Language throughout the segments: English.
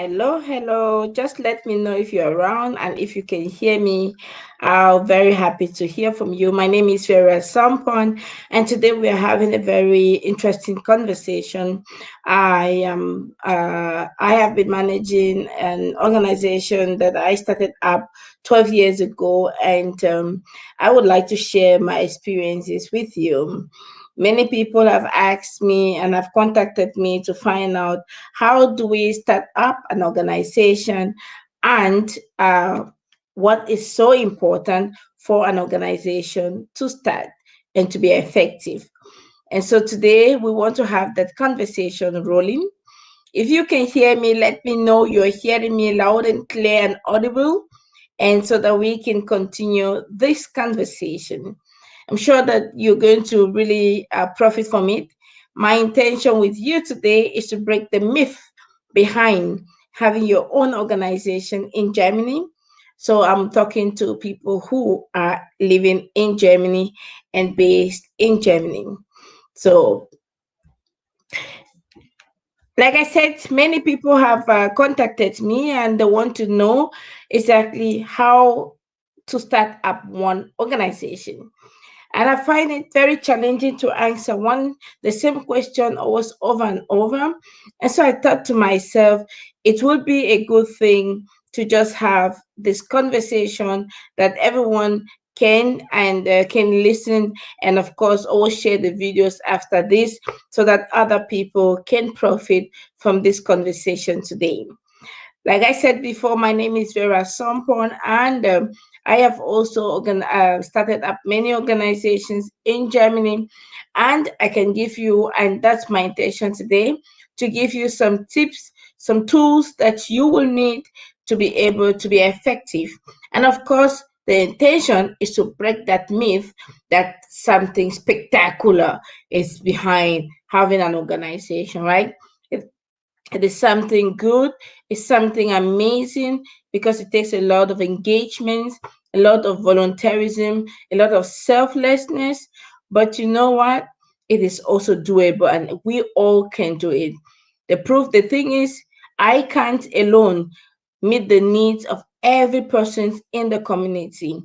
Hello, hello. Just let me know if you're around and if you can hear me. I'm very happy to hear from you. My name is Vera Sompon, and today we are having a very interesting conversation. I have been managing an organization that I started up 12 years ago, and I would like to share my experiences with you. Many people have asked me and have contacted me to find out how do we start up an organization and what is so important for an organization to start and to be effective. And so today we want to have that conversation rolling. If you can hear me, let me know you're hearing me loud and clear and audible, and so that we can continue this conversation. I'm sure that you're going to really profit from it. My intention with you today is to break the myth behind having your own organization in Germany. So I'm talking to people who are living in Germany and based in Germany. So, like I said, many people have contacted me and they want to know exactly how to start up one organization. And I find it very challenging to answer the same question always over and over. And so I thought to myself, it would be a good thing to just have this conversation that everyone can listen, and of course always share the videos after this so that other people can profit from this conversation today. Like I said before, my name is Vera Sompon, and I have also started up many organizations in Germany. And I can give you, and that's my intention today, to give you some tips, some tools that you will need to be able to be effective. And of course, the intention is to break that myth that something spectacular is behind having an organization, right? It is something good, it's something amazing because it takes a lot of engagement, a lot of volunteerism, a lot of selflessness. But you know what? It is also doable and we all can do it. The thing is, I can't alone meet the needs of every person in the community.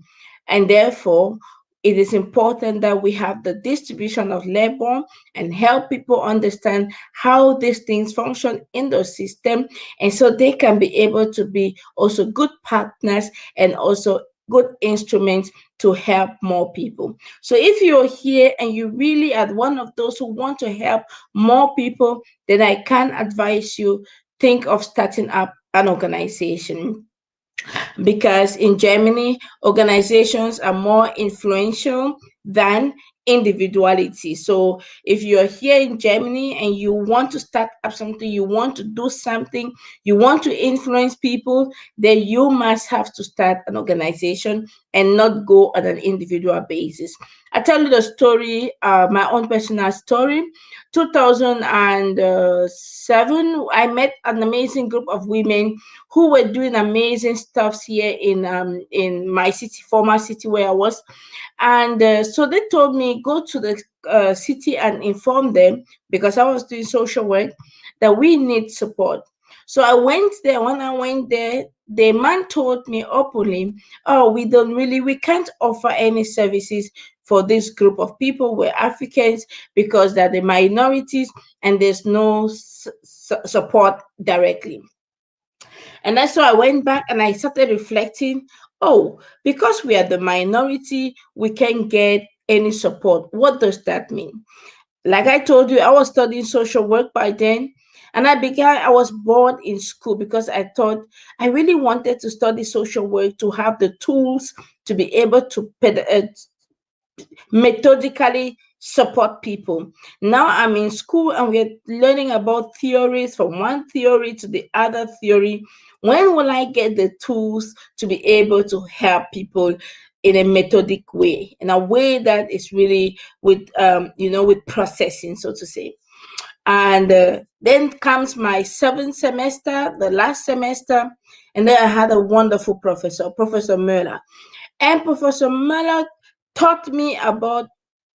And therefore, it is important that we have the distribution of labor and help people understand how these things function in the system, and so they can be able to be also good partners and also good instruments to help more people. So if you're here and you really are one of those who want to help more people, then I can advise you, think of starting up an organization, because in Germany, organizations are more influential than individuality. So if you're here in Germany and you want to start up something, you want to do something, you want to influence people, then you must have to start an organization and not go on an individual basis. I tell you the story, my own personal story. 2007, I met an amazing group of women who were doing amazing stuffs here in my city, former city where I was. And so they told me go to the city and inform them, because I was doing social work, that we need support. So I went there. When I went there, the man told me openly, "Oh, we can't offer any services for this group of people. We're Africans because they're the minorities, and there's no support directly." And that's why I went back and I started reflecting. Oh, because we are the minority, we can't get any support. What does that mean? Like I told you, I was studying social work by then. And I was bored in school because I thought I really wanted to study social work to have the tools to be able to methodically support people. Now I'm in school and we're learning about theories, from one theory to the other theory. When will I get the tools to be able to help people in a methodic way, in a way that is really with processing, so to say? And then comes my seventh semester, the last semester, and then I had a wonderful professor, Professor Müller. And Professor Müller taught me about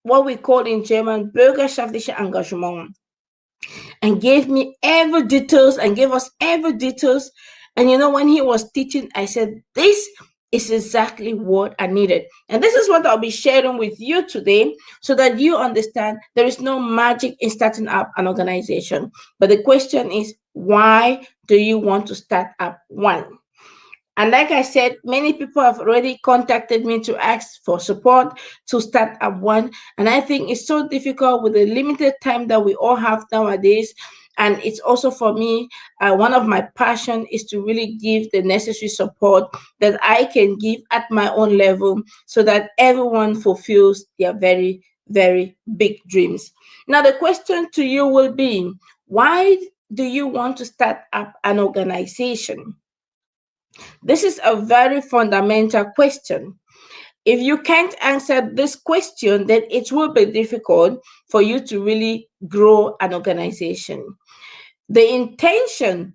what we call in German bürgerschaftliche Engagement. and gave me every details and gave us every details. And when he was teaching, I said, this is exactly what I needed. And this is what I'll be sharing with you today so that you understand there is no magic in starting up an organization. But the question is, why do you want to start up one? And like I said, many people have already contacted me to ask for support to start up one. And I think it's so difficult with the limited time that we all have nowadays. And it's also for me, one of my passion is to really give the necessary support that I can give at my own level so that everyone fulfills their very, very big dreams. Now, the question to you will be, why do you want to start up an organization? This is a very fundamental question. If you can't answer this question, then it will be difficult for you to really grow an organization. The intention,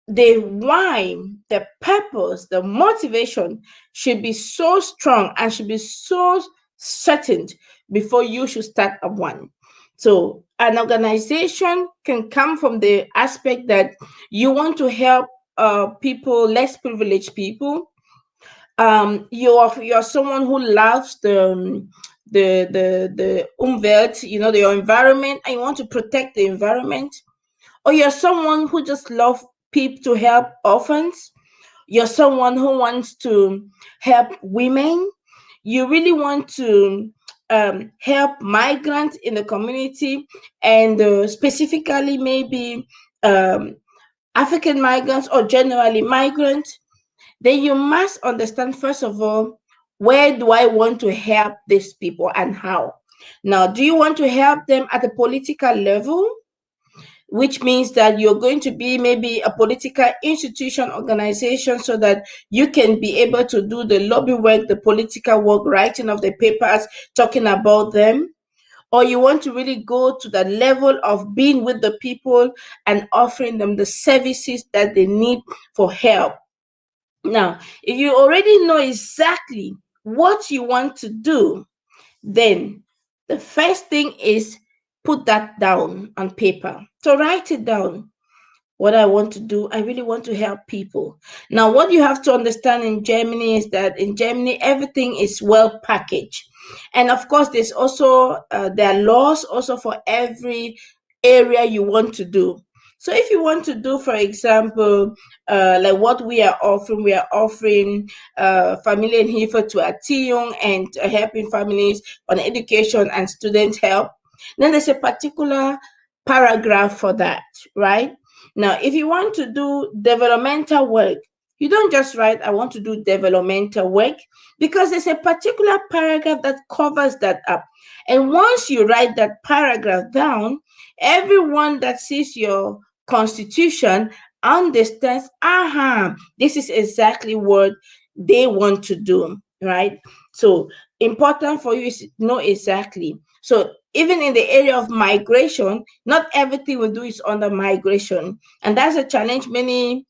the why, the purpose, the motivation should be so strong and should be so certain before you should start a one. So, an organization can come from the aspect that you want to help people, less privileged people. You're someone who loves the umwelt, your environment, and you want to protect the environment. Or you're someone who just love people to help orphans. You're someone who wants to help women. You really want to help migrants in the community, and specifically maybe um, African migrants or generally migrants. Then you must understand, first of all, where do I want to help these people and how? Now, do you want to help them at a political level? Which means that you're going to be maybe a political institution organization so that you can be able to do the lobby work, the political work, writing of the papers, talking about them. Or you want to really go to the level of being with the people and offering them the services that they need for help. Now, if you already know exactly what you want to do, then the first thing is put that down on paper. So write it down. What I want to do, I really want to help people. Now, what you have to understand in Germany is that in Germany, everything is well packaged. And of course, there are laws also for every area you want to do. So if you want to do, for example, like what we are offering Familie and Hilfe to Erziehung and helping families on education and student help. Then there's a particular paragraph for that, right? Now, if you want to do developmental work, you don't just write, I want to do developmental work, because there's a particular paragraph that covers that up. And once you write that paragraph down, everyone that sees your constitution understands, this is exactly what they want to do, right? So, important for you is to know exactly. So, even in the area of migration, not everything we do is under migration. And that's a challenge many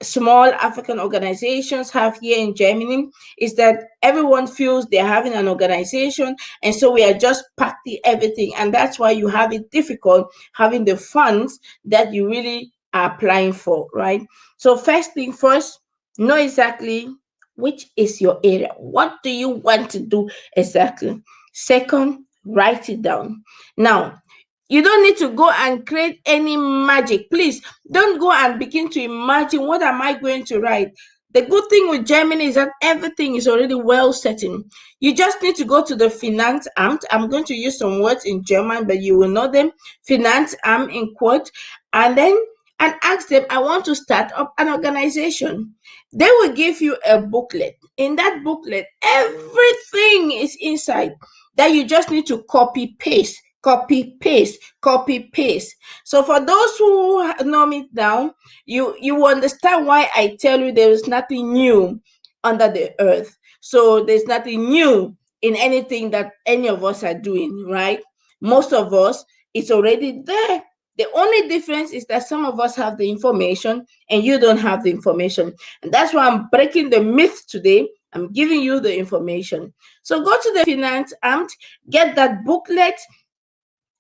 small African organizations have here in Germany, is that everyone feels they're having an organization, and so we are just packing everything. And that's why you have it difficult having the funds that you really are applying for, right? So, first thing first, know exactly which is your area. What do you want to do exactly? Second, write it down. Now, you don't need to go and create any magic. Please don't go and begin to imagine, what am I going to write? The good thing with Germany is that everything is already well settled. You just need to go to the Finanzamt. I'm going to use some words in German, but you will know them. Finanzamt in quote, and then and ask them, I want to start up an organization. They will give you a booklet. In that booklet, everything is inside that you just need to copy paste, copy paste, copy paste. So for those who know me down, you will understand why I tell you there is nothing new under the earth. So there's nothing new in anything that any of us are doing, right? Most of us, it's already there. The only difference is that some of us have the information and you don't have the information. And that's why I'm breaking the myth today. I'm giving you the information. So go to the Finance Amt, get that booklet,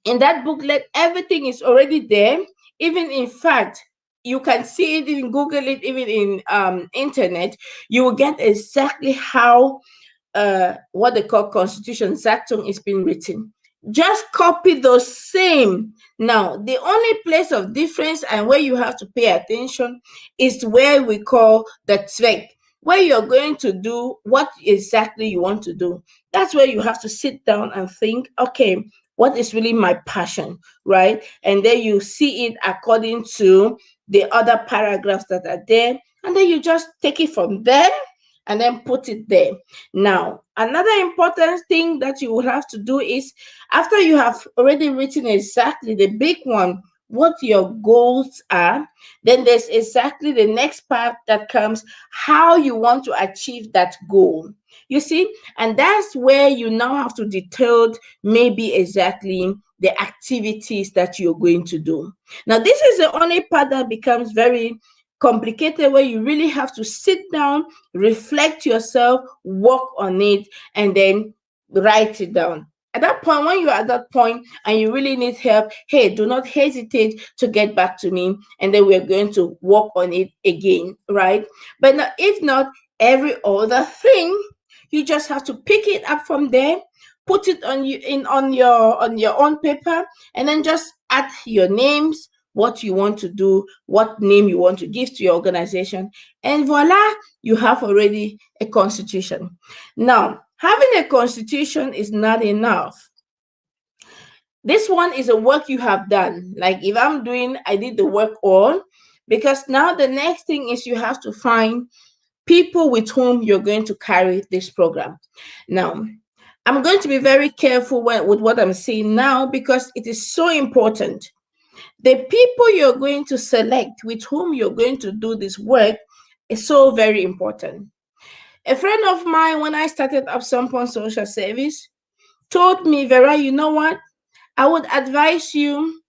In that booklet, everything is already there. Even in fact, you can see it, even Google it, even in internet, you will get exactly how what they call constitution Saturn is being written. Just copy those same. Now, the only place of difference and where you have to pay attention is where we call the zweck, where you're going to do what exactly you want to do. That's where you have to sit down and think, okay, what is really my passion, right? And then you see it according to the other paragraphs that are there, and then you just take it from there and then put it there. Now, another important thing that you will have to do is, after you have already written exactly the big one, what your goals are, then there's exactly the next part that comes, how you want to achieve that goal. You see, and that's where you now have to detail maybe exactly the activities that you're going to do. Now, this is the only part that becomes very complicated, where you really have to sit down, reflect yourself, work on it, and then write it down. At that point, when you're at that point and you really need help, hey, do not hesitate to get back to me, and then we're going to work on it again, right? But now, if not, every other thing, you just have to pick it up from there, put it on you in on your own paper, and then just add your names, what you want to do, what name you want to give to your organization, and voila, you have already a constitution. Now, having a constitution is not enough. This one is a work you have done. Like if I'm doing, I did the work all, because now the next thing is you have to find people with whom you're going to carry this program. Now, I'm going to be very careful with what I'm saying now, because it is so important. The people you're going to select with whom you're going to do this work is so very important. A friend of mine, when I started up Sompon Social Service, told me, Vera, you know what? I would advise you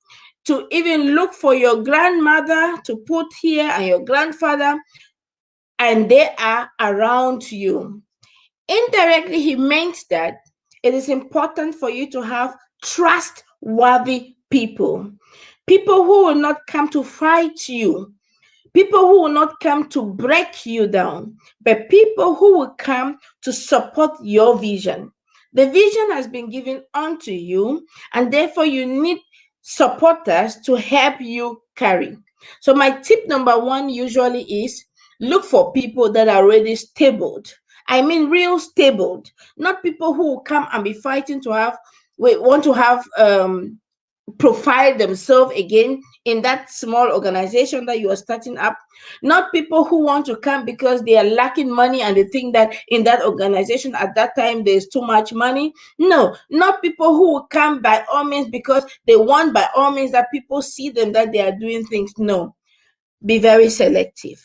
to even look for your grandmother to put here and your grandfather, and they are around you. Indirectly, he meant that it is important for you to have trustworthy people, people who will not come to fight you, people who will not come to break you down, but people who will come to support your vision. The vision has been given unto you, and therefore you need supporters to help you carry. So, my tip number one usually is look for people that are already stabled. I mean, real stabled, not people who will come and be fighting to have, want to have profile themselves again in that small organization that you are starting up. Not people who want to come because they are lacking money and they think that in that organization at that time there's too much money. No, not people who will come by all means because they want by all means that people see them that they are doing things. No, be very selective.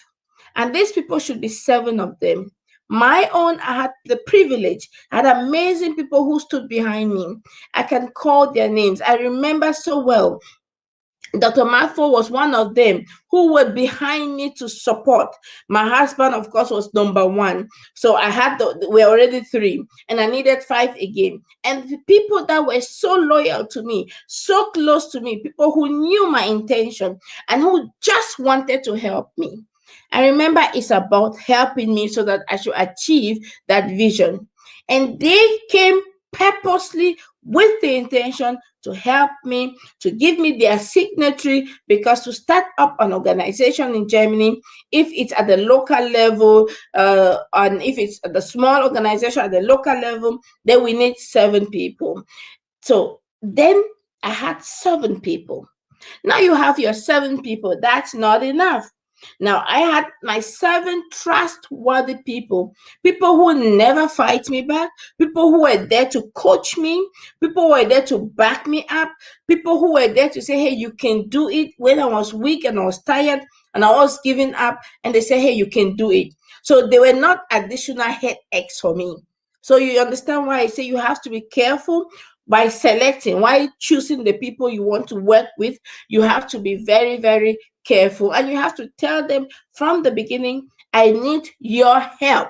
And these people should be seven of them. My own, I had the privilege, I had amazing people who stood behind me. I can call their names. I remember so well. Dr. Matthew was one of them who were behind me to support. My husband, of course, was number one. So I had we're already three, and I needed five again. And the people that were so loyal to me, so close to me, people who knew my intention and who just wanted to help me. I remember it's about helping me so that I should achieve that vision. And they came purposely with the intention to help me, to give me their signatory, because to start up an organization in Germany, if it's at the local level, and if it's the small organization at the local level, then we need seven people. So then I had seven people. Now you have your seven people. That's not enough. Now I had my seven trustworthy people, people who never fight me back, people who were there to coach me, people who were there to back me up, people who were there to say, hey, you can do it when I was weak and I was tired and I was giving up, and they say, hey, you can do it. So they were not additional headaches for me. So you understand why I say you have to be careful by selecting, why choosing the people you want to work with. You have to be very, very careful, and you have to tell them from the beginning, I need your help.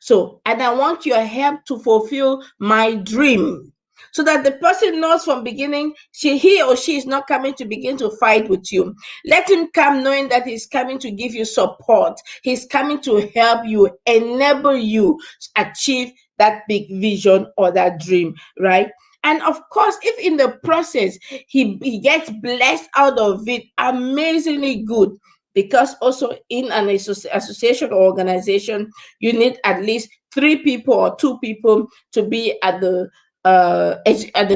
So, and I want your help to fulfill my dream. so that the person knows from beginning he or she is not coming to begin to fight with you. Let him come knowing that he's coming to give you support. He's coming to help you, enable you achieve that big vision or that dream, right? And of course, if in the process he gets blessed out of it, amazingly good. Because also in an association or organization, you need at least three people or two people to be at the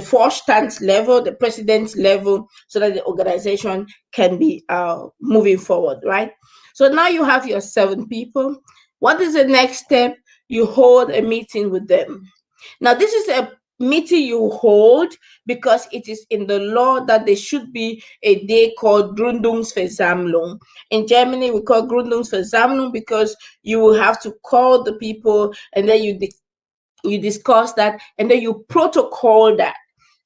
forestand level, the president's level, so that the organization can be moving forward, right? So now you have your 7 people. What is the next step? You hold a meeting with them. Now, this is a meeting you hold because it is in the law that there should be a day called Gründungsversammlung. In Germany, we call Gründungsversammlung because you will have to call the people, and then you discuss that, and then you protocol that,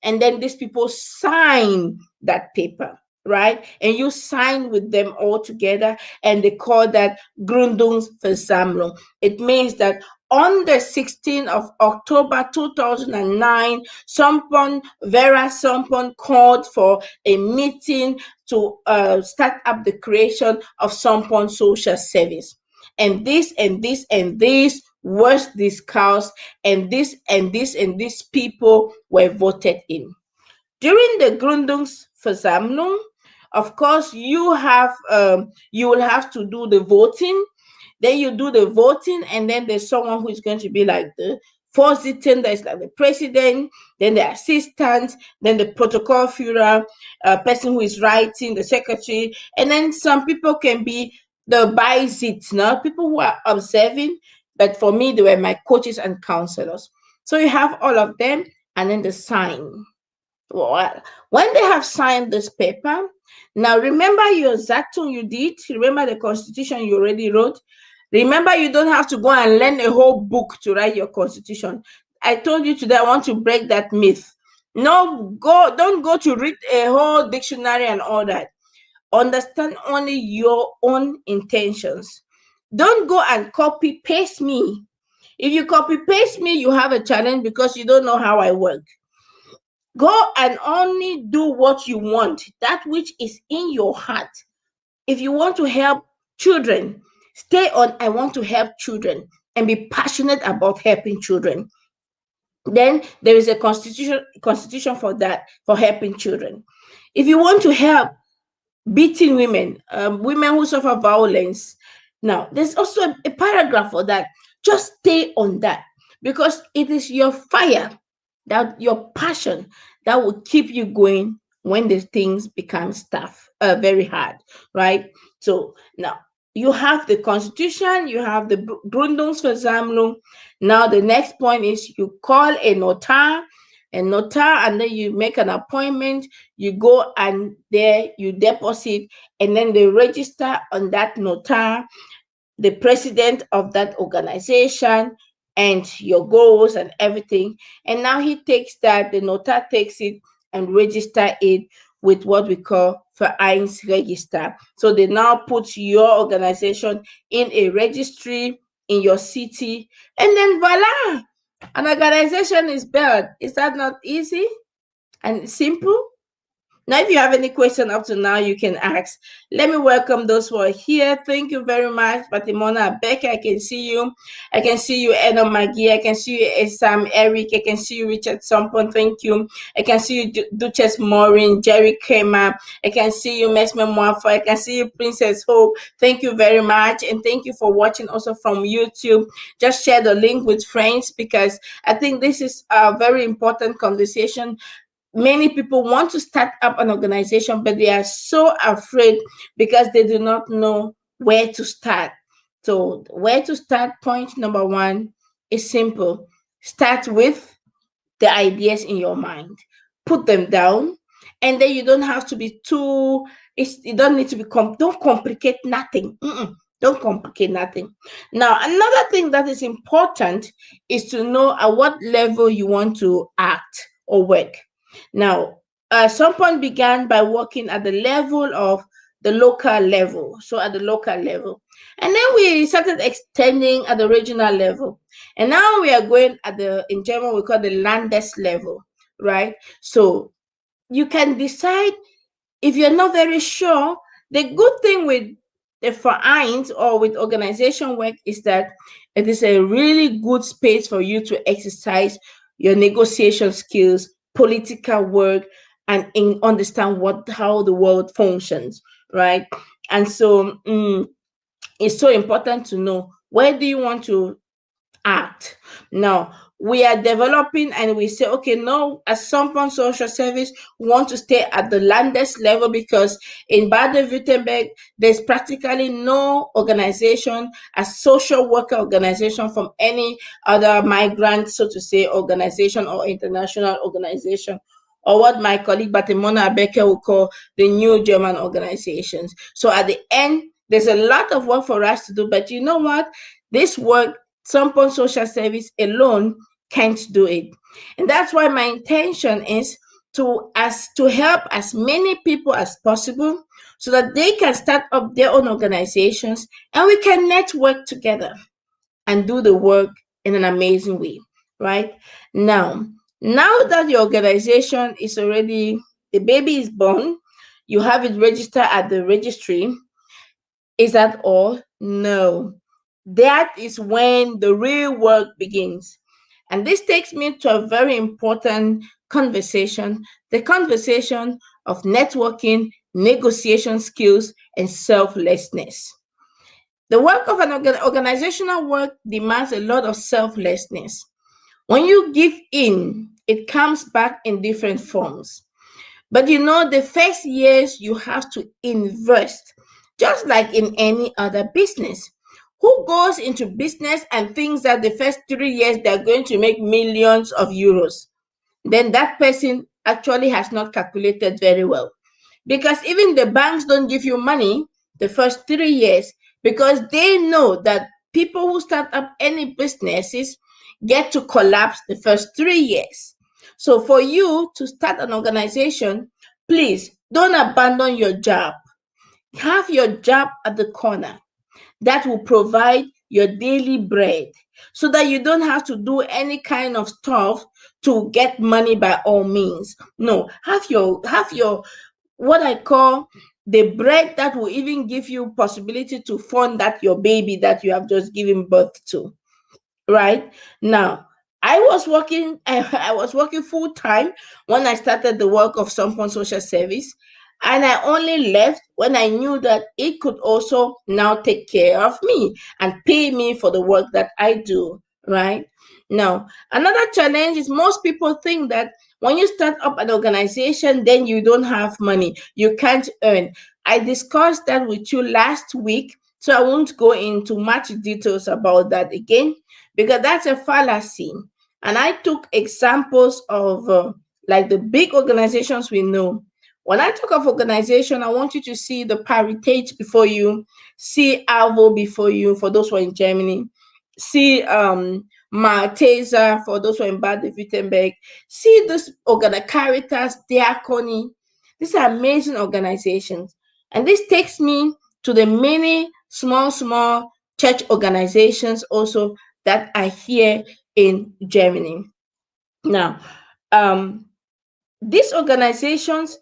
and then these people sign that paper, right? And you sign with them all together, and they call that Gründungsversammlung. It means that on the 16th of October 2009, Vera Sompon called for a meeting to start up the creation of Sompon Social Service. And this and this and this was discussed, and this and this and these people were voted in. During the Gründungsversammlung, of course, you will have to do the voting. Then you do the voting, and then there's someone who is going to be like the Vorsitzender, is like the president, then the assistant, then the protocol Führer, person who is writing, the secretary, and then some people can be the Beisitzer, people who are observing. But for me, they were my coaches and counselors. So you have all of them, and then the sign. Well, when they have signed this paper, now remember your Zatun you did, remember the constitution you already wrote. Remember, you don't have to go and learn a whole book to write your constitution. I told you today I want to break that myth. Don't go to read a whole dictionary and all that. Understand only your own intentions. Don't go and copy paste me. If you copy paste me, you have a challenge because you don't know how I work. Go and only do what you want, that which is in your heart. If you want to help children, stay on I want to help children and be passionate about helping children. Then there is a constitution for that, for helping children. If you want to help beating women, women who suffer violence, now there's also a paragraph for that. Just stay on that because it is your fire, that your passion, that will keep you going when the things become tough, very hard, right? So now you have the constitution, you have the Gründungsversammlung. Now the next point is you call a notar, and then you make an appointment. You go and there you deposit, and then they register on that notar the president of that organization and your goals and everything. And now he takes that, the notar takes it and register it with what we call Vereinsregister. So they now put your organization in a registry in your city, and then voila, an organization is built. Is that not easy and simple? Now, if you have any question up to now, you can ask. Let me welcome those who are here. Thank you very much, Batimona Becca. I can see you. I can see you, Eno Maggie. I can see you, Sam Eric. I can see you, Richard Sompon. Thank you. I can see you, Duchess Maureen, Jerry Kramer. I can see you, Mesme Moafo. I can see you, Princess Hope. Thank you very much. And thank you for watching also from YouTube. Just share the link with friends because I think this is a very important conversation. Many people want to start up an organization, but they are so afraid because they do not know where to start. So, where to start? Point number one is simple. Start with the ideas in your mind, put them down, and then you don't have to be too. You don't need to be. Don't complicate nothing. Don't complicate nothing. Now, another thing that is important is to know at what level you want to act or work. Now, Someone began by working at the level of the local level, so at the local level. And then we started extending at the regional level. And now we are going at in German, we call the Landes level, right? So you can decide. If you're not very sure, the good thing with the vereins or with organization work is that it is a really good space for you to exercise your negotiation skills, political work, and understand what how the world functions, right? And so it's so important to know where do you want to act. Now, we are developing and we say, okay, no, as Sompon Social Service, we want to stay at the landest level because in Baden-Württemberg, there's practically no organization, a social worker organization from any other migrant, so to say, organization or international organization, or what my colleague Batemona Abeke will call the new German organizations. So at the end, there's a lot of work for us to do, but you know what? This work Sompon Social Service alone can't do it. And that's why my intention is to help as many people as possible so that they can start up their own organizations and we can network together and do the work in an amazing way, right? Now, now that your organization is already the baby is born, you have it registered at the registry, is that all? No. That is when the real work begins. And this takes me to a very important conversation, the conversation of networking, negotiation skills, and selflessness. The work of an organizational work demands a lot of selflessness. When you give in, it comes back in different forms. But you know, the first years you have to invest, just like in any other business. Who goes into business and thinks that the first 3 years they're going to make millions of euros? Then that person actually has not calculated very well. Because even the banks don't give you money the first 3 years because they know that people who start up any businesses get to collapse the first 3 years. So for you to start an organization, please don't abandon your job. Have your job at the corner that will provide your daily bread so that you don't have to do any kind of stuff to get money by all means. No, have your what I call the bread that will even give you possibility to fund that your baby that you have just given birth to, right? Now, I was working full time when I started the work of Sompon Social Service, and I only left when I knew that it could also now take care of me and pay me for the work that I do, right? Now, another challenge is most people think that when you start up an organization, then you don't have money, you can't earn. I discussed that with you last week, so I won't go into much details about that again because that's a fallacy. And I took examples of like the big organizations we know. When I talk of organization, I want you to see the Paritate before you, see Alvo before you for those who are in Germany, see Malteser for those who are in Baden-Württemberg, see this Caritas, Diacony. These are amazing organizations. And this takes me to the many small church organizations also that are here in Germany. Now, um, these organizations,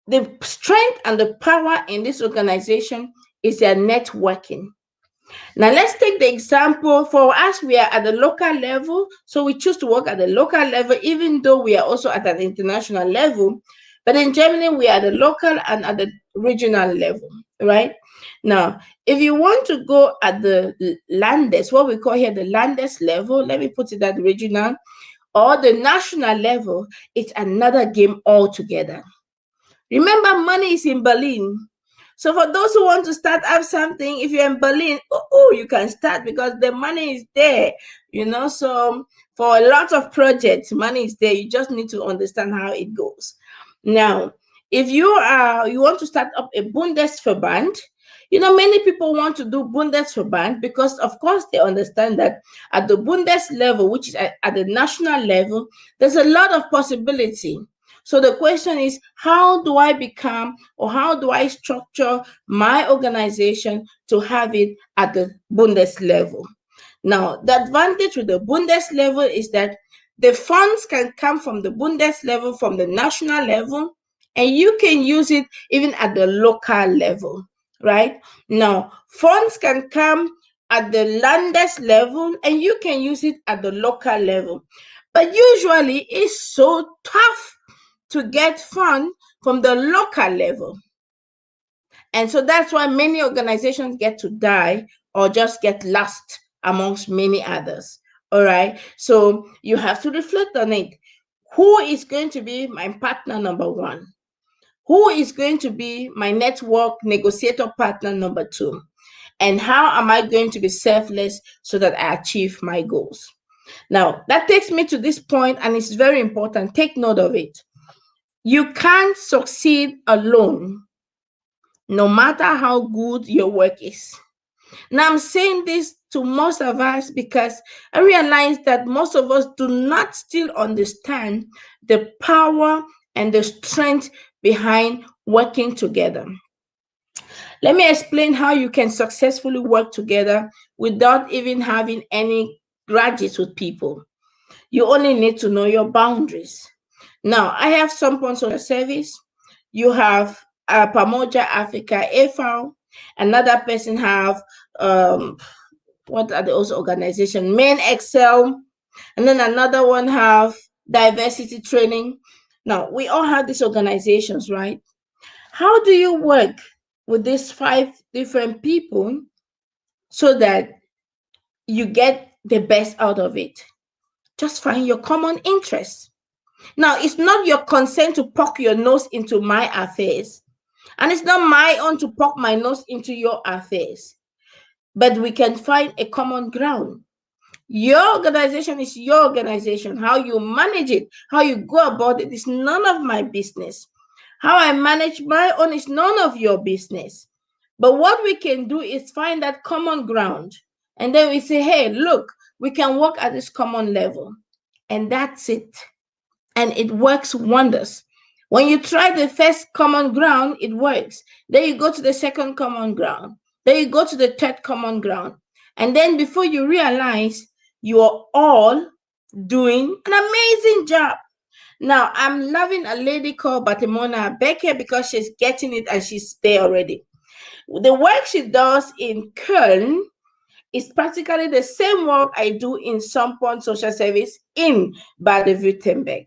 the strength and the power in this organization is their networking. Now, let's take the example for us, we are at the local level. So we choose to work at the local level, even though we are also at an international level. But in Germany, we are at the local and at the regional level, right? Now, if you want to go at the Landes, what we call here the Landes level, let me put it at regional or the national level, it's another game altogether. Remember, money is in Berlin. So for those who want to start up something, if you're in Berlin, you can start because the money is there, So for a lot of projects, money is there. You just need to understand how it goes. Now, if you want to start up a Bundesverband, many people want to do Bundesverband because, of course, they understand that at the Bundes level, which is at the national level, there's a lot of possibility. So the question is, how do I become or how do I structure my organization to have it at the Bundes level? Now, the advantage with the Bundes level is that The funds can come from the Bundes level, from the national level, and you can use it even at the local level, right? Now, funds can come at the Landes level, and you can use it at the local level. But usually, it's so tough to get funds from the local level. And so that's why many organizations get to die or just get lost amongst many others. All right. So you have to reflect on it. Who is going to be my partner number one? Who is going to be my network negotiator partner number two? And how am I going to be selfless so that I achieve my goals? Now, that takes me to this point, and it's very important. Take note of it. You can't succeed alone, no matter how good your work is. Now, I'm saying this to most of us because I realize that most of us do not still understand the power and the strength behind working together. Let me explain how you can successfully work together without even having any grudges with people. You only need to know your boundaries. Now, I have Sompon Social Service. You have Pamoja Africa AFAO. Another person have what are those organizations? Men Excel. And then another one have diversity training. Now, we all have these organizations, right? How do you work with these 5 different people so that you get the best out of it? Just find your common interests. Now, it's not your concern to poke your nose into my affairs, and it's not my own to poke my nose into your affairs, but we can find a common ground. Your organization is your organization. How you manage it, how you go about it is none of my business. How I manage my own is none of your business. But what we can do is find that common ground. And then we say, hey, look, we can work at this common level. And that's it. And it works wonders. When you try the first common ground, it works. Then you go to the second common ground. Then you go to the third common ground. And then before you realize, you are all doing an amazing job. Now, I'm loving a lady called Batimona Becker because she's getting it and she's there already. The work she does in Köln is practically the same work I do in Sompon Social Service in Baden-Württemberg.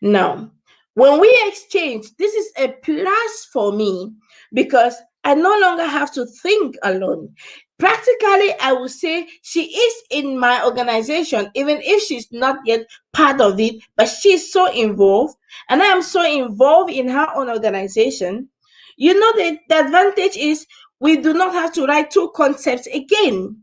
Now, when we exchange, this is a plus for me because I no longer have to think alone. Practically, I would say she is in my organization, even if she's not yet part of it, but she's so involved, and I am so involved in her own organization. You know, the advantage is we do not have to write 2 concepts again.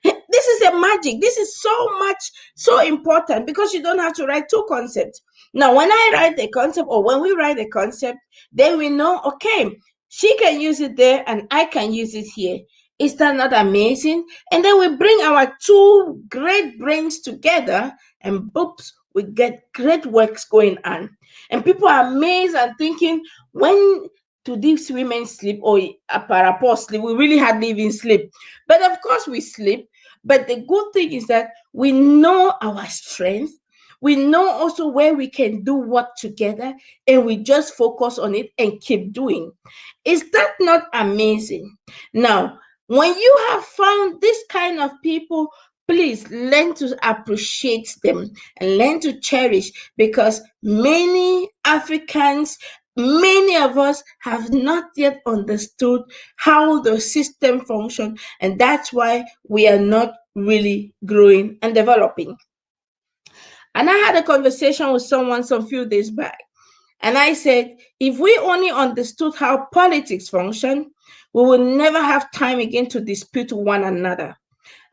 This is a magic. This is so much, so important because you don't have to write 2 concepts. Now, when I write the concept or when we write the concept, then we know, okay, she can use it there and I can use it here. Is that not amazing? And then we bring our 2 great brains together and boops, we get great works going on. And people are amazed and thinking, when do these women sleep or parapor sleep? We really hardly even sleep. But of course we sleep. But the good thing is that we know our strength. We know also where we can do work together and we just focus on it and keep doing. Is that not amazing? Now, when you have found this kind of people, please learn to appreciate them and learn to cherish because many Africans, many of us have not yet understood how the system functions, and that's why we are not really growing and developing. And I had a conversation with someone some few days back, and I said, if we only understood how politics function, we will never have time again to dispute one another.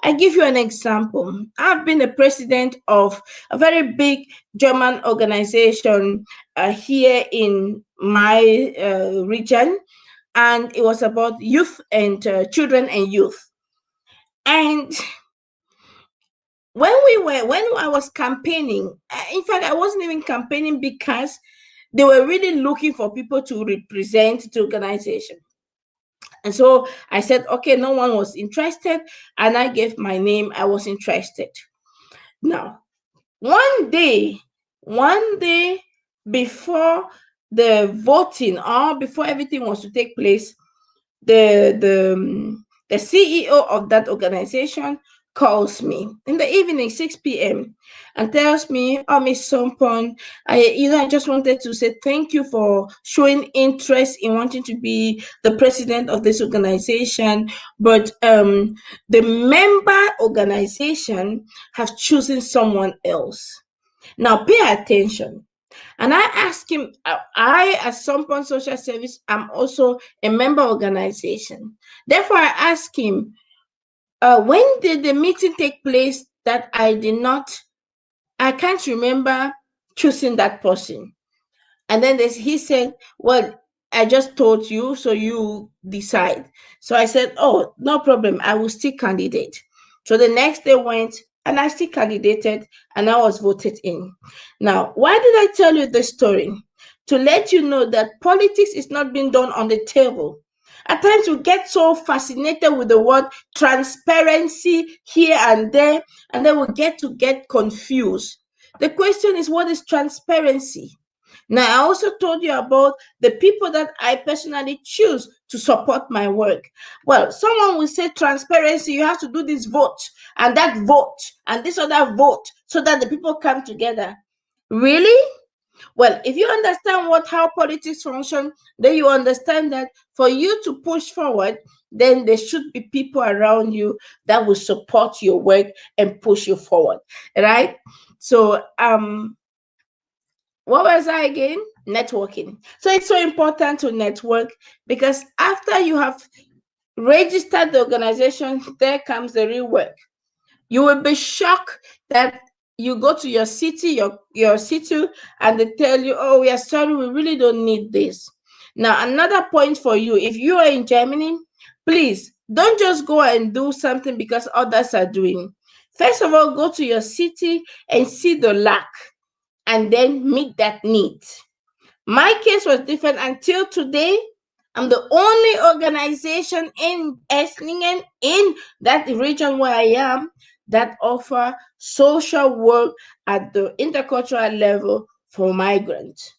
I give you an example. I've been the president of a very big German organization here in my region, and it was about youth and children and youth. And when I was campaigning, in fact, I wasn't even campaigning because they were really looking for people to represent the organization. And so I said, okay, no one was interested, and I gave my name. I was interested. Now, One day, one day before the voting or before everything was to take place, the CEO of that organization calls me in the evening, 6 p.m., and tells me, "Oh, Miss Sompon, I just wanted to say thank you for showing interest in wanting to be the president of this organization, but the member organization have chosen someone else. Now, pay attention." And I asked him, I, as Sompon Social Service, I'm also a member organization. Therefore, I asked him, when did the meeting take place that I can't remember choosing that person. And then he said, "Well, I just told you, so you decide." So I said, "Oh, no problem. I will still candidate." So the next day went, and I still candidated, and I was voted in. Now, why did I tell you this story? To let you know that politics is not being done on the table. At times, we get so fascinated with the word transparency here and there, and then we get confused. The question is, what is transparency? Now, I also told you about the people that I personally choose to support my work. Well, someone will say transparency, you have to do this vote and that vote and this other vote so that the people come together. Really? Well, if you understand how politics function, then you understand that for you to push forward, then there should be people around you that will support your work and push you forward, right? So, what was I again? Networking. So it's so important to network, because after you have registered the organization, there comes the real work. You will be shocked that you go to your city, and they tell you, "Oh, we are sorry, we really don't need this." Now, another point for you: if you are in Germany, please don't just go and do something because others are doing. First of all, go to your city and see the lack, and then meet that need. My case was different. Until today, I'm the only organization in Esslingen, in that region where I am, that offer social work at the intercultural level for migrants.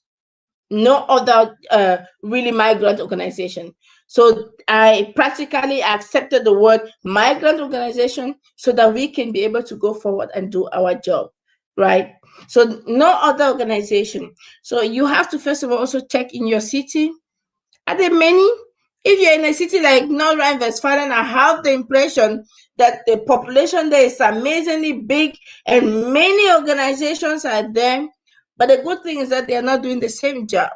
No other really migrant organization. So I practically accepted the word migrant organization so that we can be able to go forward and do our job, right? So no other organization. So you have to first of all also check in your city. Are there many? If you're in a city like North Rhine-Westphalia, I have the impression that the population there is amazingly big and many organizations are there. But the good thing is that they are not doing the same job.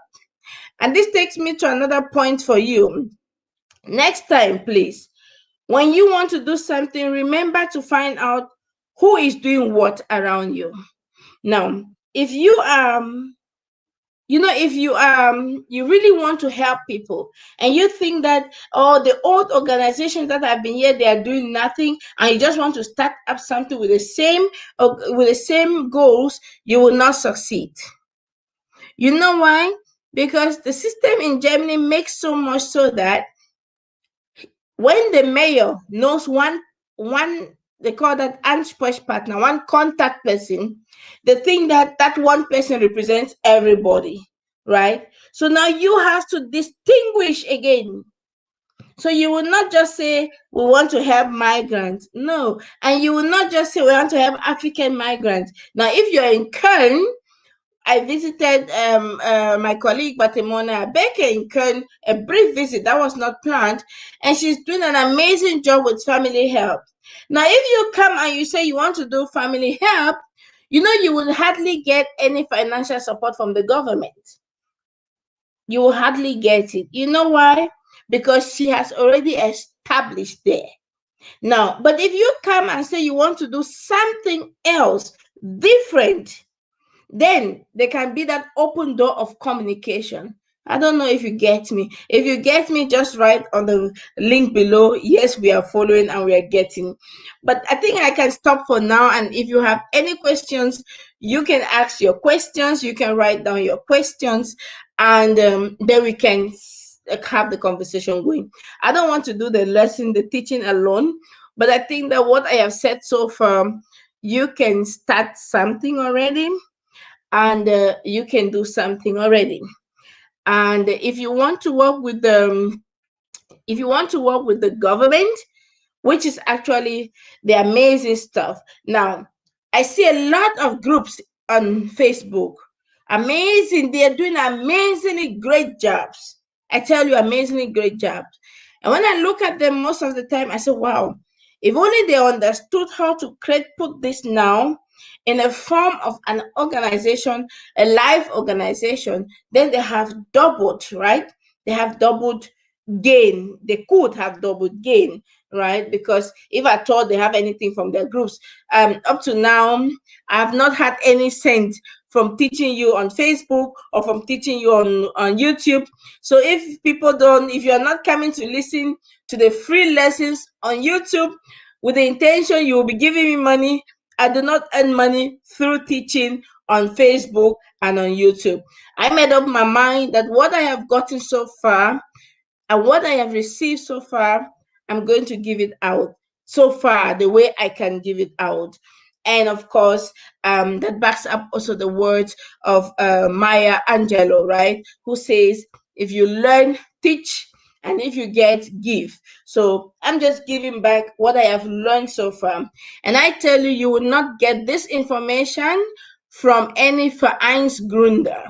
And this takes me to another point for you. Next time, please, when you want to do something, remember to find out who is doing what around you. Now, if you if you really want to help people, and you think that, oh, the old organizations that have been here, they are doing nothing, and you just want to start up something with the same goals, you will not succeed. You know why? Because the system in Germany makes so much so that when the mayor knows one they call that Ansprechpartner, one contact person, they think that that one person represents everybody, right? So now you have to distinguish again. So you will not just say we want to help migrants, no, and you will not just say we want to help African migrants. Now, if you're in Köln, I visited my colleague Batemona Becker in Köln, a brief visit that was not planned, and she's doing an amazing job with family help. Now, if you come and you say you want to do family help, you will hardly get any financial support from the government. You will hardly get it. You know why? Because she has already established there. Now, but if you come and say you want to do something else different, then there can be that open door of communication. I don't know if you get me. If you get me, just write on the link below, yes, we are following and we are getting. But I think I can stop for now. And if you have any questions, you can ask your questions. You can write down your questions, and then we can have the conversation going. I don't want to do the lesson, the teaching alone, but I think that what I have said so far you can start something already, and you can do something already. And if you want to work with the government, which is actually the amazing stuff. Now, I see a lot of groups on Facebook. Amazing. They are doing amazingly great jobs. I tell you, amazingly great jobs. And when I look at them most of the time, I say, wow, if only they understood how to put this now in a form of an organization, a live organization, then they have doubled, right? They have doubled gain. They could have doubled gain, right? Because if at all they have anything from their groups, up to now, I have not had any cent from teaching you on Facebook or from teaching you on YouTube. So if you are not coming to listen to the free lessons on YouTube with the intention you will be giving me money, I do not earn money through teaching on Facebook and on YouTube. I made up my mind that what I have gotten so far and what I have received so far, I'm going to give it out so far the way I can give it out. And of course, that backs up also the words of Maya Angelou, right? Who says, if you learn, teach, and if you get, give. So I'm just giving back what I have learned so far. And I tell you, you will not get this information from any Vereinsgründer.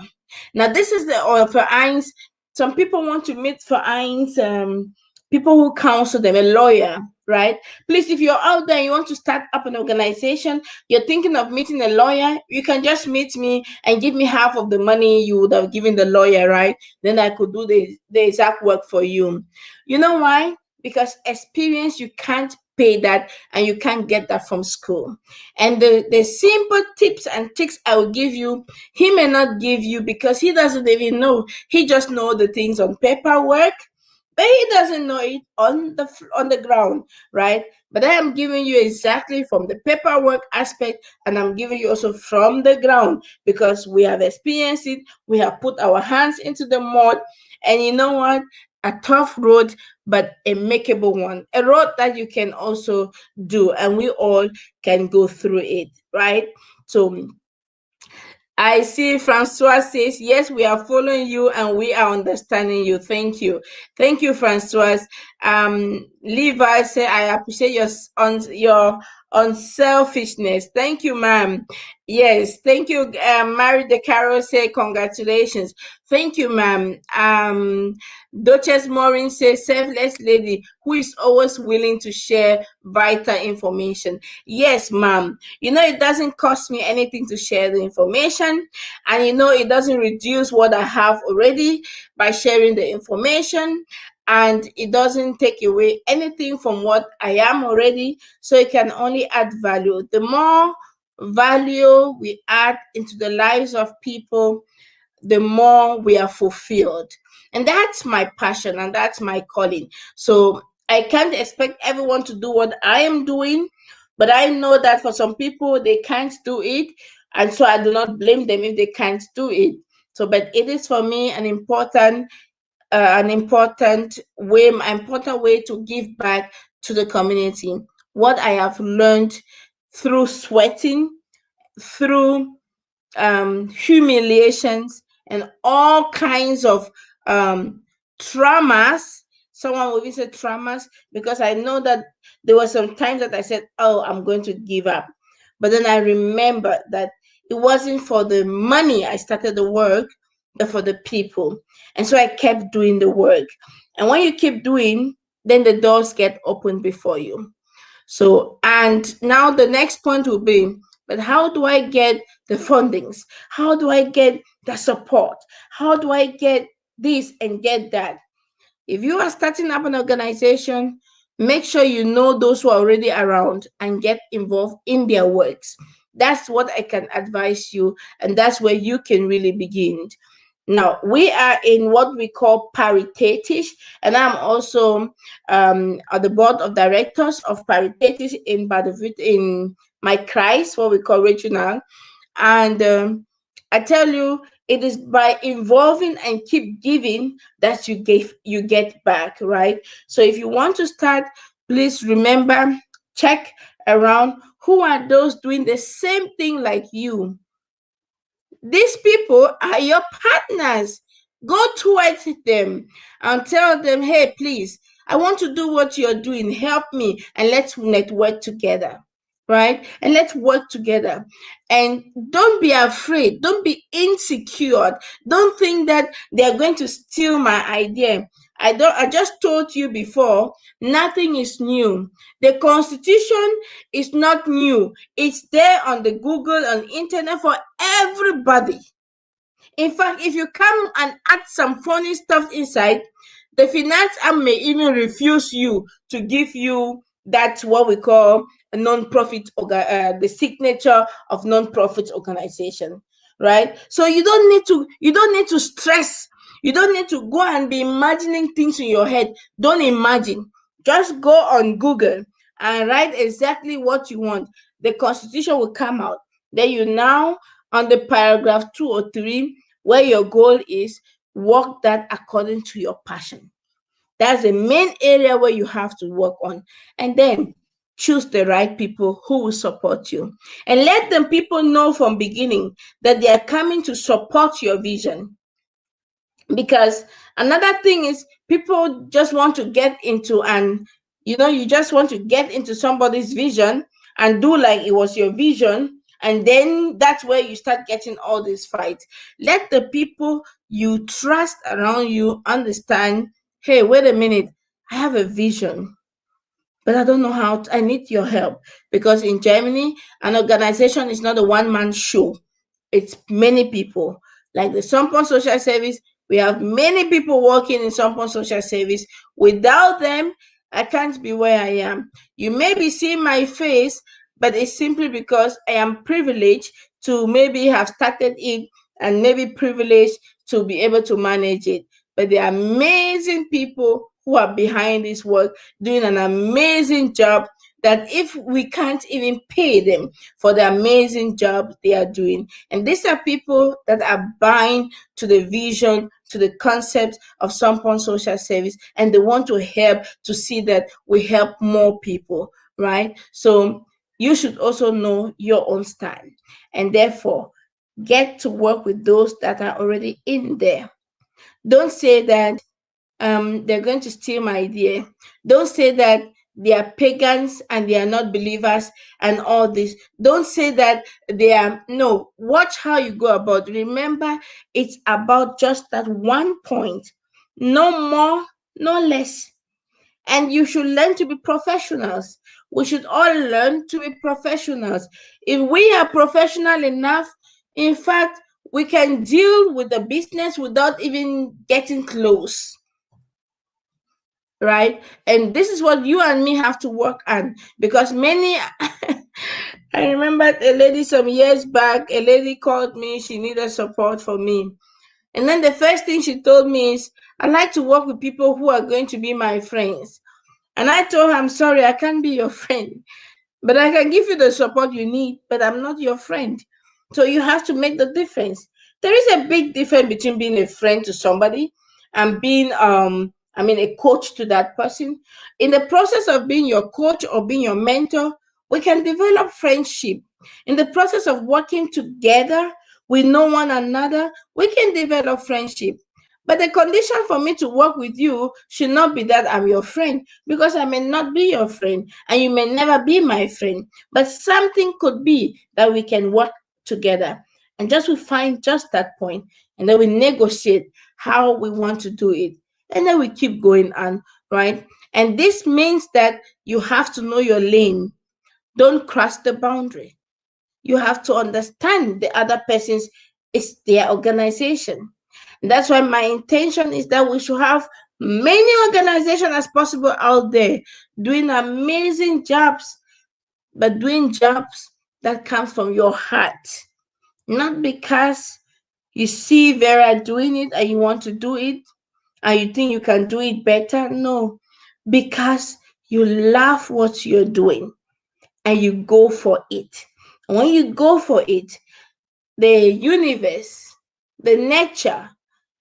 Now, this is the or Vereins. Some people want to meet Vereins, people who counsel them, a lawyer, right? Please, if you're out there and you want to start up an organization, you're thinking of meeting a lawyer, you can just meet me and give me half of the money you would have given the lawyer, right? Then I could do the exact work for you. You know why? Because experience, you can't pay that, and you can't get that from school. And the simple tips and tricks I will give you, he may not give you because he doesn't even know. He just know the things on paperwork, but he doesn't know it on the ground, right? But I am giving you exactly from the paperwork aspect, and I'm giving you also from the ground because we have experienced it. We have put our hands into the mud, and you know what? A tough road, but a makeable one. A road that you can also do, and we all can go through it, right? So I see Francois says, yes, we are following you and we are understanding you. Thank you. Thank you, Francois. Levi say, I appreciate your unselfishness. Thank you, ma'am. Yes, thank you. Mary De Caro say, congratulations. Thank you, ma'am. Duchess Maureen says, selfless lady who is always willing to share vital information. Yes, ma'am. You know, it doesn't cost me anything to share the information, and you know, it doesn't reduce what I have already by sharing the information, and it doesn't take away anything from what I am already. So it can only add value. The more value we add into the lives of people, the more we are fulfilled. And that's my passion and that's my calling. So I can't expect everyone to do what I am doing, but I know that for some people they can't do it. And so I do not blame them if they can't do it. So, but it is for me an important way to give back to the community. What I have learned through sweating, through humiliations, and all kinds of traumas. Someone will even say traumas because I know that there were some times that I said, oh, I'm going to give up. But then I remember that it wasn't for the money I started the work, but for the people. And so I kept doing the work. And when you keep doing, then the doors get opened before you. So, and now the next point will be, but how do I get the fundings? How do I get the support? How do I get this and get that? If you are starting up an organization, make sure you know those who are already around and get involved in their works. That's what I can advise you, and that's where you can really begin. Now, we are in what we call Paritatis, and I'm also on the board of directors of Paritatis in Badavit in my Christ, what we call regional. And I tell you, it is by involving and keep giving that you get back, right? So if you want to start, please remember, check around who are those doing the same thing like you. These people are your partners. Go towards them and tell them, hey, please, I want to do what you're doing. Help me and let's network together. Right? And let's work together. And don't be afraid. Don't be insecure. Don't think that they're going to steal my idea. I just told you before, nothing is new. The constitution is not new. It's there on the Google and internet for everybody. In fact, if you come and add some funny stuff inside, the finance arm may even refuse you to give you that what we call a non-profit, the signature of non-profit organization, right? So you don't need to stress. You don't need to go and be imagining things in your head. Don't imagine. Just go on Google and write exactly what you want. The constitution will come out. Then you now on the paragraph 2 or 3 where your goal is, work that according to your passion. That's the main area where you have to work on. And then choose the right people who will support you. And let them people know from beginning that they are coming to support your vision. Because another thing is people just want to get into, and you just want to get into somebody's vision and do like it was your vision, and then that's where you start getting all these fights. Let the people you trust around you understand, hey, wait a minute, I have a vision, but I don't know how I need your help. Because in Germany, an organization is not a one-man show. It's many people. Like the Sompon Social Service, we have many people working in Sompon Social Service. Without them, I can't be where I am. You may be seeing my face, but it's simply because I am privileged to maybe have started it, and maybe privileged to be able to manage it. But there are amazing people who are behind this work doing an amazing job, that if we can't even pay them for the amazing job they are doing. And these are people that are buying to the vision, to the concept of Sompon Social Service, and they want to help to see that we help more people, right? So you should also know your own style, and therefore get to work with those that are already in there. Don't say that they're going to steal my idea. Don't say that they are pagans and they are not believers and all this. Don't say that they are, no, watch how you go about. Remember, it's about just that one point, no more, no less. And you should learn to be professionals. We should all learn to be professionals. If we are professional enough, in fact, we can deal with the business without even getting close, right? And this is what you and me have to work on, because many I remember a lady some years back, a lady called me, she needed support for me. And then the first thing she told me is, I like to work with people who are going to be my friends. And I told her, I'm sorry, I can't be your friend. But I can give you the support you need, but I'm not your friend. So you have to make the difference. There is a big difference between being a friend to somebody and being a coach to that person. In the process of being your coach or being your mentor, we can develop friendship. In the process of working together, we know one another, we can develop friendship. But the condition for me to work with you should not be that I'm your friend, because I may not be your friend and you may never be my friend. But something could be that we can work together. And just we find just that point, and then we negotiate how we want to do it. And then we keep going on, right? And this means that you have to know your lane. Don't cross the boundary. You have to understand the other person's is their organization. That's why my intention is that we should have many organizations as possible out there doing amazing jobs, but doing jobs that come from your heart, not because you see Vera doing it and you want to do it and you think you can do it better. No, because you love what you're doing and you go for it. And when you go for it, the universe, the nature,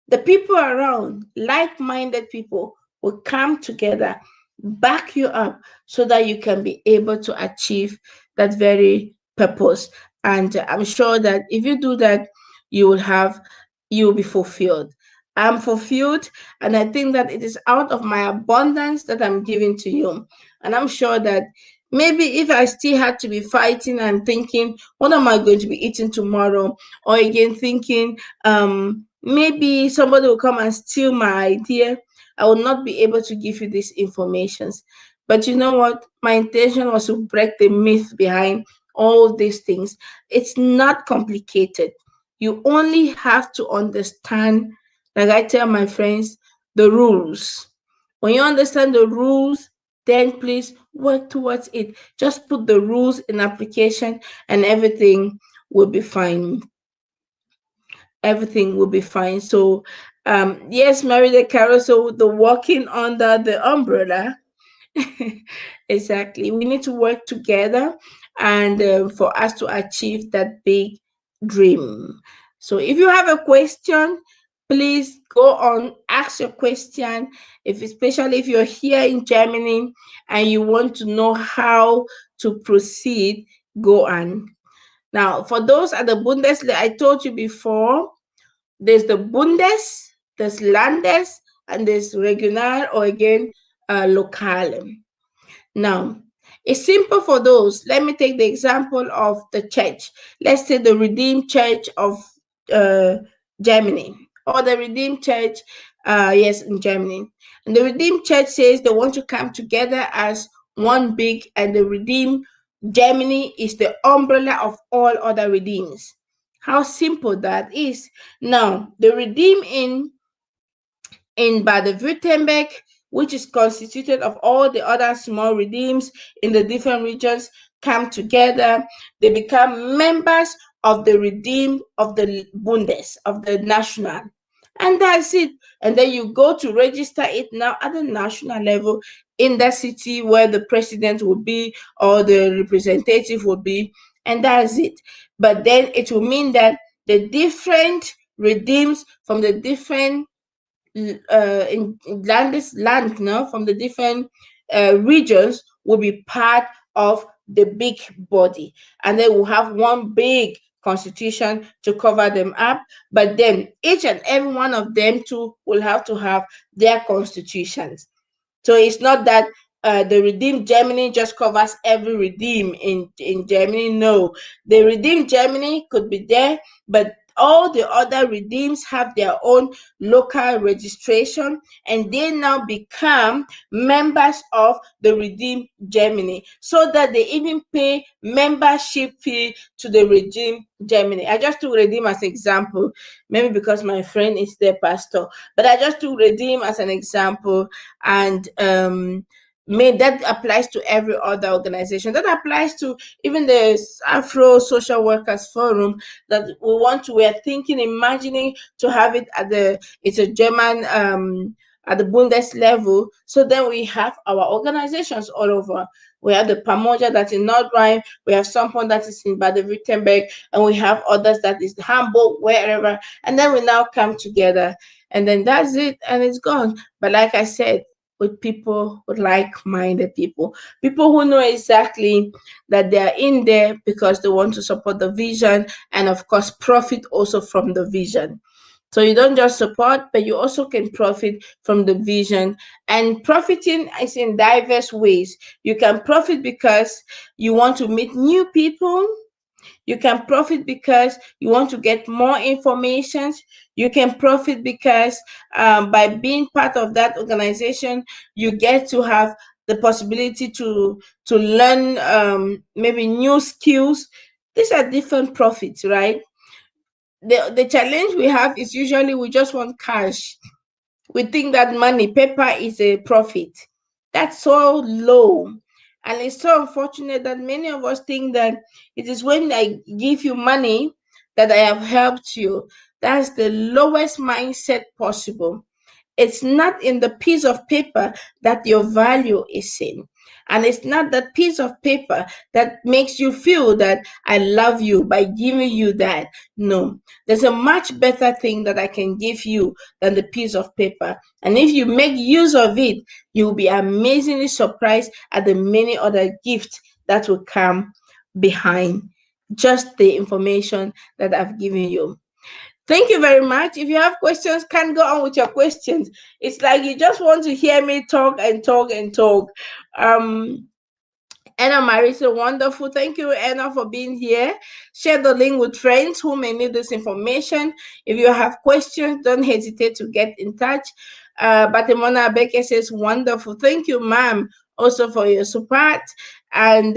the people around, like minded people, will come together back you up so that you can be able to achieve that very purpose. And I'm sure that if you do that, you will have, you will be fulfilled. I'm fulfilled, and I think that it is out of my abundance that I'm giving to you. And I'm sure that maybe if I still had to be fighting and thinking, what am I going to be eating tomorrow? Or again thinking, maybe somebody will come and steal my idea, I will not be able to give you these informations. But you know what? My intention was to break the myth behind all these things. It's not complicated. You only have to understand, like I tell my friends, the rules. When you understand the rules, then please work towards it. Just put the rules in application and everything will be fine. Everything will be fine. So, yes, Mary the Carol, so the walking under the umbrella. Exactly. We need to work together and for us to achieve that big dream. So, if you have a question, please go on, ask your question. If especially if you're here in Germany and you want to know how to proceed, go on. Now, for those at the Bundesliga, I told you before, there's the Bundes, there's Landes, and there's Regional or again Local. Now, it's simple for those. Let me take the example of the church. Let's say the Redeemed Church of uh, Germany or the Redeemed Church, yes, in Germany. And the Redeemed Church says they want to come together as one big, and the Redeemed Germany is the umbrella of all other redeems. How simple that is. Now, the redeem in Baden-Württemberg, which is constituted of all the other small redeems in the different regions, come together. They become members of the redeem of the Bundes, of the national. And that's it. And then you go to register it now at the national level in that city where the president would be or the representative would be. And that's it. But then it will mean that the different redeems from the different in land no, from the different regions will be part of the big body, and they will have one big constitution to cover them up. But then each and every one of them too will have to have their constitutions. So it's not that the Redeem Germany just covers every Redeem in Germany. No, the Redeem Germany could be there, but all the other redeems have their own local registration, and they now become members of the Redeem Germany, so that they even pay membership fee to the Redeem Germany. I just took Redeem as example, maybe because my friend is their pastor, but I just took Redeem as an example. And may that applies to every other organization. That applies to even the Afro Social Workers Forum that we're thinking, imagining to have it at it's a German at the Bundes level. So then we have our organizations all over. We have the Pamoja that's in North Rhine, we have Sompon that is in Baden-Württemberg, and we have others that is Hamburg, wherever. And then we now come together, and then that's it, and it's gone. But like I said, with people, with like-minded people, people who know exactly that they are in there because they want to support the vision and of course profit also from the vision. So you don't just support, but you also can profit from the vision. And profiting is in diverse ways. You can profit because you want to meet new people. You can profit because you want to get more information. You can profit because by being part of that organization, you get to have the possibility to learn maybe new skills. These are different profits, right? The challenge we have is usually we just want cash. We think that money, paper is a profit. That's so low. And it's so unfortunate that many of us think that it is when I give you money that I have helped you. That's the lowest mindset possible. It's not in the piece of paper that your value is seen. And it's not that piece of paper that makes you feel that I love you by giving you that. No, there's a much better thing that I can give you than the piece of paper. And if you make use of it, you'll be amazingly surprised at the many other gifts that will come behind just the information that I've given you. Thank you very much. If you have questions, can go on with your questions. It's like you just want to hear me talk and talk and talk. Um, Anna Marisa, wonderful. Thank you, Anna, for being here. Share the link with friends who may need this information. If you have questions, don't hesitate to get in touch. Batemona Becker says, wonderful. Thank you, ma'am, also for your support. And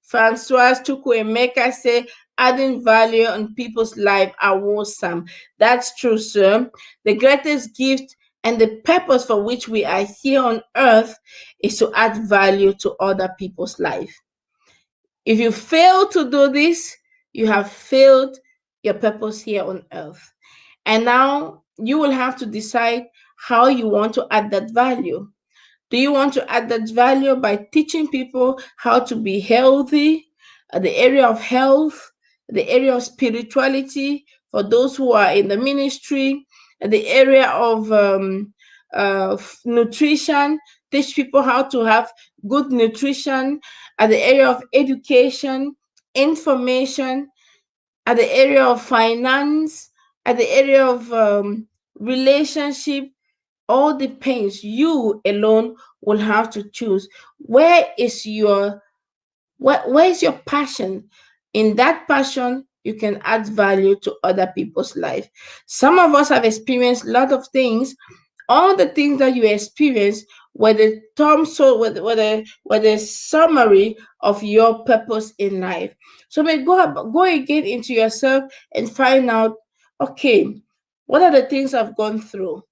Francois Chukwuemeka say, adding value on people's life are awesome. That's true, sir. The greatest gift and the purpose for which we are here on earth is to add value to other people's life. If you fail to do this, you have failed your purpose here on earth. And now you will have to decide how you want to add that value. Do you want to add that value by teaching people how to be healthy, the area of health, the area of spirituality for those who are in the ministry, the area of nutrition, teach people how to have good nutrition, at the area of education, information, at the area of finance, at the area of relationship, all depends. You alone will have to choose where is your passion. In that passion you can add value to other people's life. Some of us have experienced a lot of things. All the things that you experience were the term, so were the summary of your purpose in life. So may go again into yourself and find out, okay, what are the things I've gone through?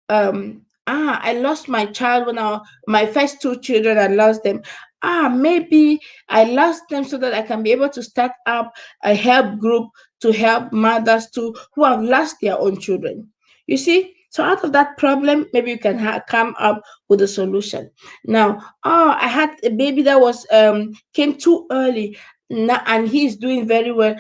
I lost my child when my first two children, I lost them. Maybe I lost them so that I can be able to start up a help group to help mothers too who have lost their own children. You see, so out of that problem, maybe you can come up with a solution. Now, I had a baby that was came too early, and he's doing very well.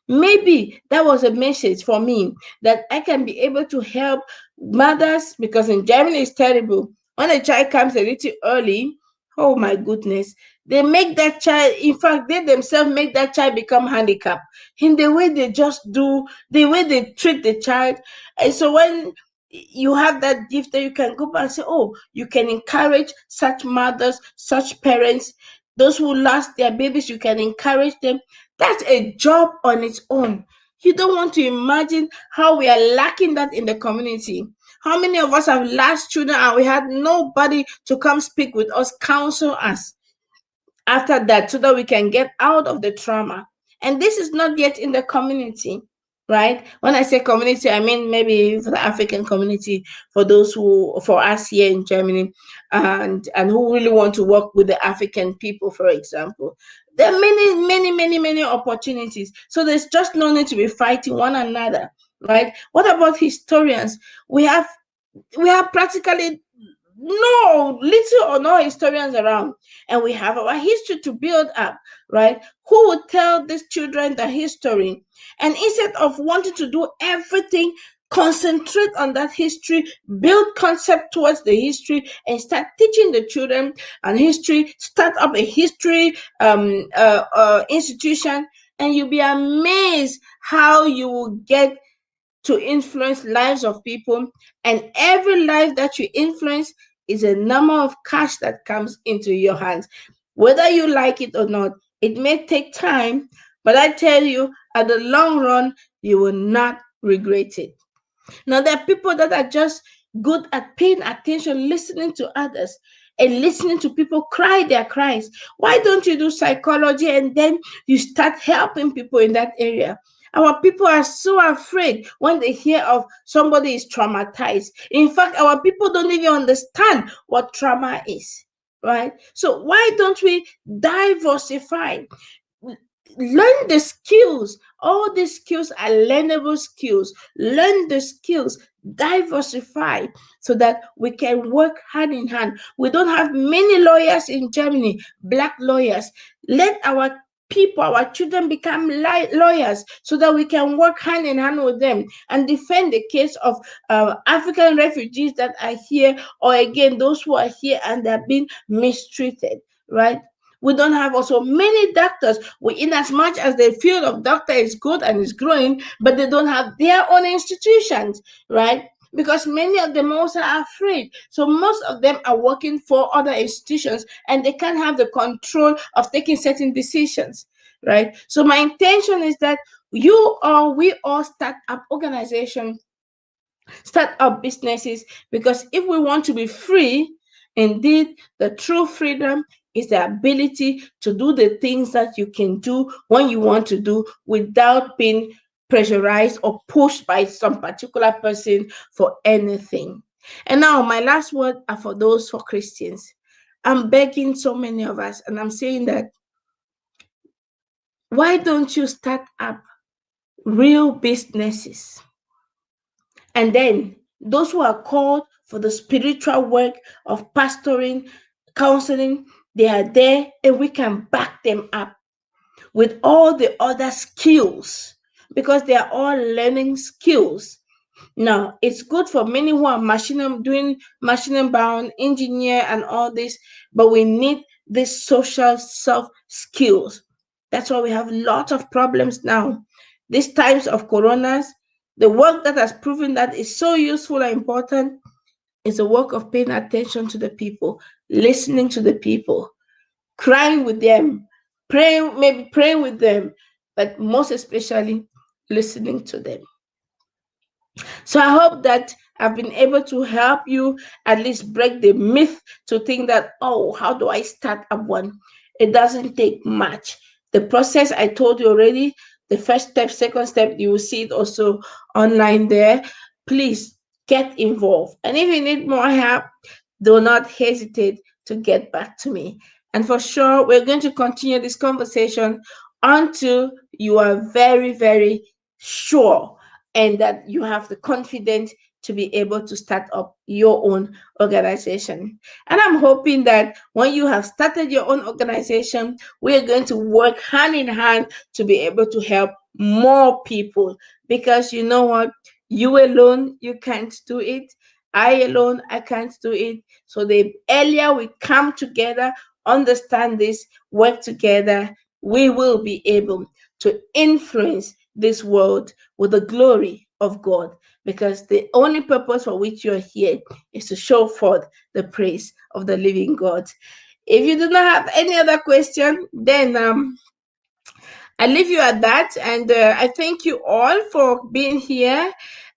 Maybe that was a message for me that I can be able to help mothers, because in Germany it's terrible. When a child comes a little early, oh my goodness, they make that child, in fact, they themselves make that child become handicapped in the way they just do, the way they treat the child. And so when you have that gift, that you can go back and say, oh, you can encourage such mothers, such parents, those who lost their babies, you can encourage them. That's a job on its own. You don't want to imagine how we are lacking that in the community. How many of us have lost children and we had nobody to come speak with us, counsel us after that, so that we can get out of the trauma? And this is not yet in the community, right? When I say community, I mean maybe for the African community, for those who, for us here in Germany, and who really want to work with the African people, for example. There are many opportunities. So there's just no need to be fighting one another, right? What about historians? We have practically no little or no historians around, and we have our history to build up, right? Who would tell these children the history? And instead of wanting to do everything, concentrate on that history, build concept towards the history, and start teaching the children and history. Start up a history institution, and you'll be amazed how you will get to influence lives of people. And every life that you influence is a number of cash that comes into your hands, whether you like it or not. It may take time, but I tell you, at the long run, you will not regret it. Now, there are people that are just good at paying attention, listening to others, and listening to people cry their cries. Why don't you do psychology and then you start helping people in that area? Our people are so afraid when they hear of somebody is traumatized. In fact, our people don't even understand what trauma is, right? So why don't we diversify? learn the skills. All these skills are learnable skills. Learn the skills, diversify, so that we can work hand in hand. We don't have many lawyers in Germany, black lawyers. Let our people, our children become lawyers, so that we can work hand in hand with them and defend the case of African refugees that are here, or again, those who are here and they're being mistreated, right? We don't have also many doctors. We, in as much as the field of doctor is good and is growing, but they don't have their own institutions, right? Because many of them also are afraid. So most of them are working for other institutions and they can't have the control of taking certain decisions, right? So my intention is that we all start up organizations, start up businesses, because if we want to be free, indeed, the true freedom is the ability to do the things that you can do when you want to do without being pressurized or pushed by some particular person for anything. And now, my last word are for those for Christians. I'm begging so many of us, and I'm saying that why don't you start up real businesses? And then those who are called for the spiritual work of pastoring, counseling, they are there and we can back them up with all the other skills, because they are all learning skills. Now, it's good for many who are doing machine bound, engineer, and all this, but we need these social self skills. That's why we have lots of problems now. These times of coronas, the work that has proven that is so useful and important is the work of paying attention to the people, listening to the people, crying with them, praying, maybe praying with them, but most especially listening to them. So I hope that I've been able to help you at least break the myth to think that, oh, how do I start up one? It doesn't take much. The process I told you already, the first step, second step, you will see it also online there. Please get involved. And if you need more help, do not hesitate to get back to me. And for sure, we're going to continue this conversation until you are very, very sure and that you have the confidence to be able to start up your own organization. And I'm hoping that when you have started your own organization, we are going to work hand in hand to be able to help more people. Because you know what? You alone, you can't do it. I alone, I can't do it. So the earlier we come together, understand this, work together, we will be able to influence this world with the glory of God. Because the only purpose for which you're here is to show forth the praise of the living God. If you do not have any other question, then I leave you at that, and I thank you all for being here.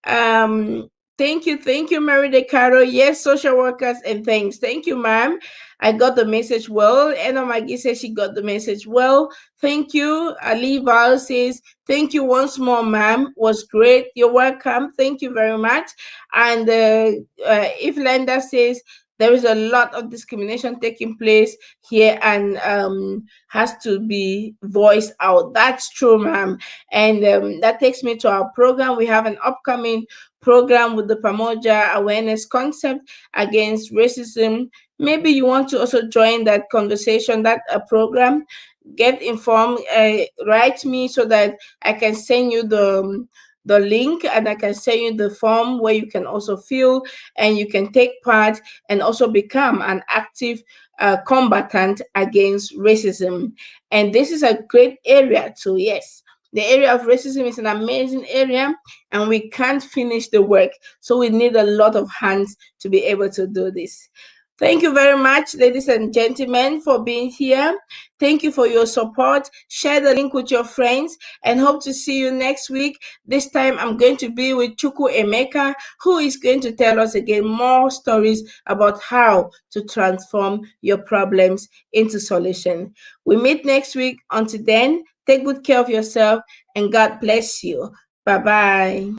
Um, thank you, Mary De Caro. Yes, social workers, and thanks. Thank you, ma'am. I got the message well. Anna Maggie says she got the message well. Thank you. Ali Val says, thank you once more, ma'am. Was great. You're welcome. Thank you very much. And if Linda says, there is a lot of discrimination taking place here, and has to be voiced out. That's true, ma'am. And that takes me to our program. We have an upcoming program with the Pamoja Awareness Concept Against Racism. Maybe you want to also join that conversation, that program. Get informed. Write me so that I can send you the link, and I can send you the form where you can also fill and you can take part and also become an active combatant against racism. And this is a great area too. Yes, the area of racism is an amazing area, and we can't finish the work. So we need a lot of hands to be able to do this. Thank you very much, ladies and gentlemen, for being here. Thank you for your support. Share the link with your friends and hope to see you next week. This time I'm going to be with Chuku Emeka, who is going to tell us again more stories about how to transform your problems into solution. We meet next week. Until then, take good care of yourself and God bless you. Bye-bye.